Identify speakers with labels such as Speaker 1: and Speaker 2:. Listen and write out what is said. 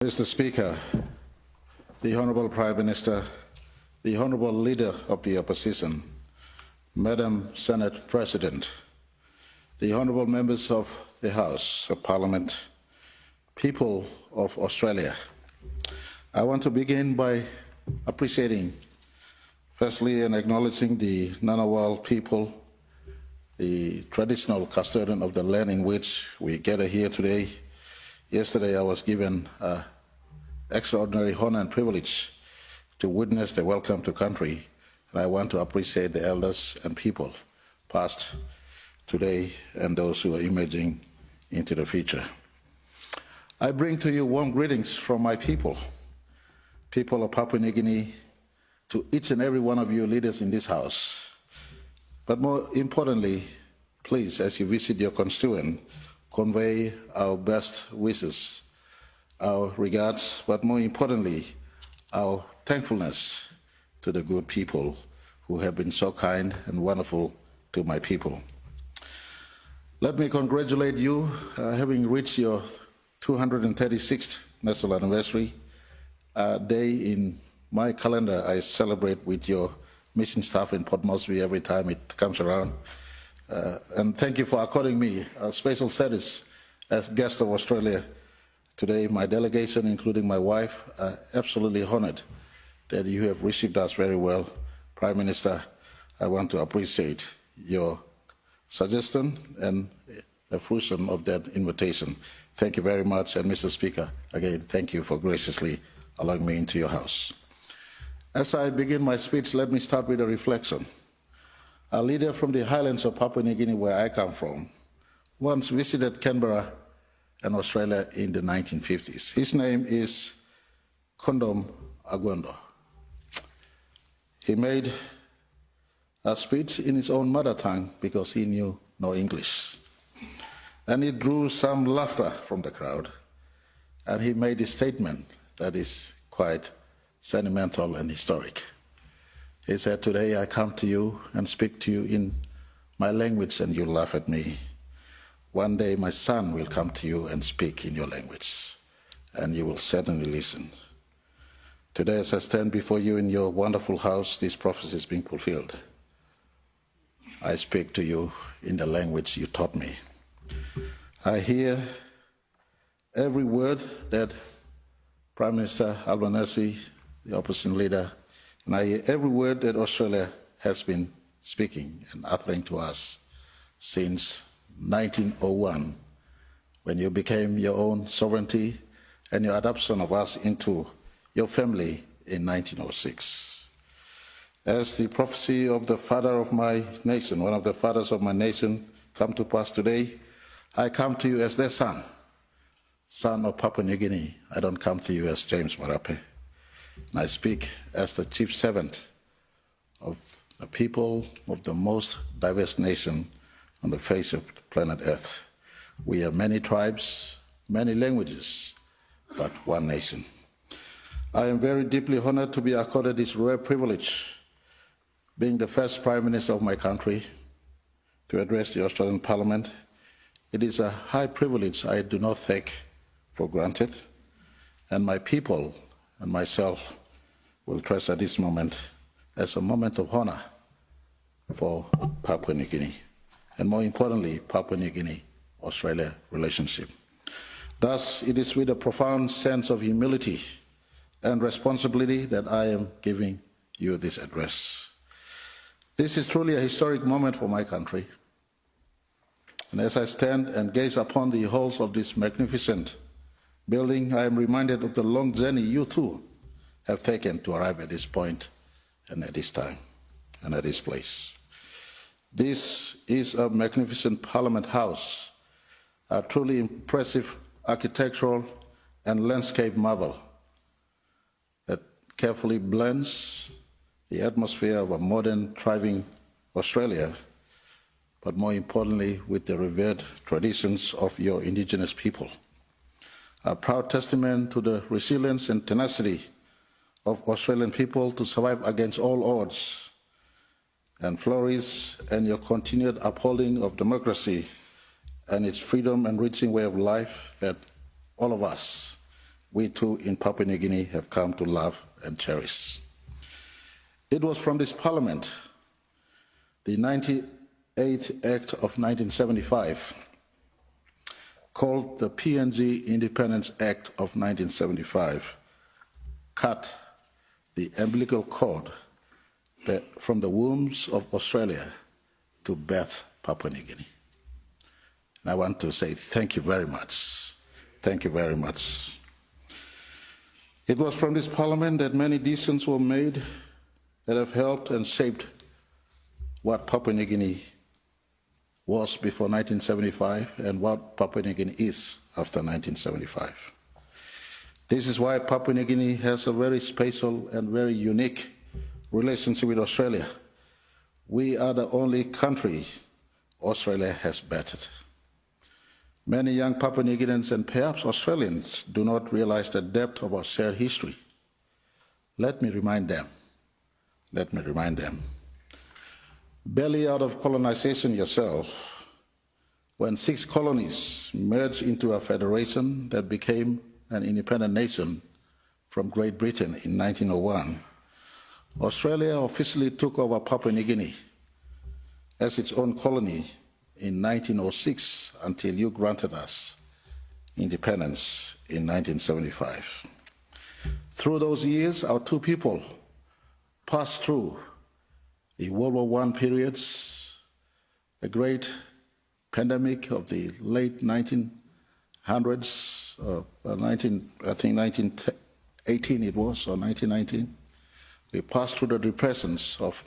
Speaker 1: Mr. Speaker, the Honourable Prime Minister, the Honourable Leader of the Opposition, Madam Senate President, the Honourable Members of the House of Parliament, people of Australia, I want to begin by appreciating, firstly, and acknowledging the Ngunnawal people, the traditional custodian of the land in which we gather here today. Yesterday, I was given an extraordinary honor and privilege to witness the welcome to country, and I want to appreciate the elders and people, past, today, and those who are emerging into the future. I bring to you warm greetings from my people of Papua New Guinea, to each and every one of you leaders in this house. But more importantly, please, as you visit your constituent, convey our best wishes, our regards, but more importantly, our thankfulness to the good people who have been so kind and wonderful to my people. Let me congratulate you, having reached your 236th national anniversary. Day in my calendar I celebrate with your mission staff in Port Moresby every time it comes around. And thank you for according me a special status as guest of Australia. Today, my delegation, including my wife, are absolutely honored that you have received us very well. Prime Minister, I want to appreciate your suggestion and the fruition of that invitation. Thank you very much, and Mr. Speaker, again, thank you for graciously allowing me into your house. As I begin my speech, let me start with a reflection. A leader from the highlands of Papua New Guinea, where I come from, once visited Canberra and Australia in the 1950s. His name is Kondom Agwendo. He made a speech in his own mother tongue because he knew no English. And it drew some laughter from the crowd. And he made a statement that is quite sentimental and historic. He said, "Today I come to you and speak to you in my language and you laugh at me. One day my son will come to you and speak in your language and you will certainly listen." Today, as I stand before you in your wonderful house, this prophecy is being fulfilled. I speak to you in the language you taught me. I hear every word that Prime Minister Albanese, the opposition leader, and I hear every word that Australia has been speaking and uttering to us since 1901, when you became your own sovereignty and your adoption of us into your family in 1906. As the prophecy of the father of my nation, one of the fathers of my nation, come to pass today, I come to you as their son, son of Papua New Guinea. I don't come to you as James Marape. And I speak as the chief servant of the people of the most diverse nation on the face of planet Earth. We have many tribes, many languages, but one nation. I am very deeply honored to be accorded this rare privilege, being the first Prime Minister of my country, to address the Australian Parliament. It is a high privilege I do not take for granted, and my people and myself will treasure this moment as a moment of honor for Papua New Guinea, and more importantly, Papua New Guinea-Australia relationship. Thus, it is with a profound sense of humility and responsibility that I am giving you this address. This is truly a historic moment for my country. And as I stand and gaze upon the halls of this magnificent building, I am reminded of the long journey you too have taken to arrive at this point and at this time and at this place. This is a magnificent Parliament House, a truly impressive architectural and landscape marvel that carefully blends the atmosphere of a modern, thriving Australia, but more importantly, with the revered traditions of your indigenous people. A proud testament to the resilience and tenacity of Australian people to survive against all odds and flourish, and your continued upholding of democracy and its freedom and enriching way of life that all of us we too in Papua New Guinea have come to love and cherish. It was from this parliament, the 98th Act of 1975, called the PNG Independence Act of 1975, cut the umbilical cord from the wombs of Australia to birth Papua New Guinea. And I want to say thank you very much. Thank you very much. It was from this parliament that many decisions were made that have helped and shaped what Papua New Guinea was before 1975 and what Papua New Guinea is after 1975. This is why Papua New Guinea has a very special and very unique relationship with Australia. We are the only country Australia has bettered. Many young Papua New Guineans and perhaps Australians do not realize the depth of our shared history. Let me remind them. Barely out of colonization yourself, when 6 colonies merged into a federation that became an independent nation from Great Britain in 1901, Australia officially took over Papua New Guinea as its own colony in 1906 until you granted us independence in 1975. Through those years, our two people passed through the World War I periods, the great pandemic of the late 1900s, I think 1918 it was, or 1919. We passed through the depressions of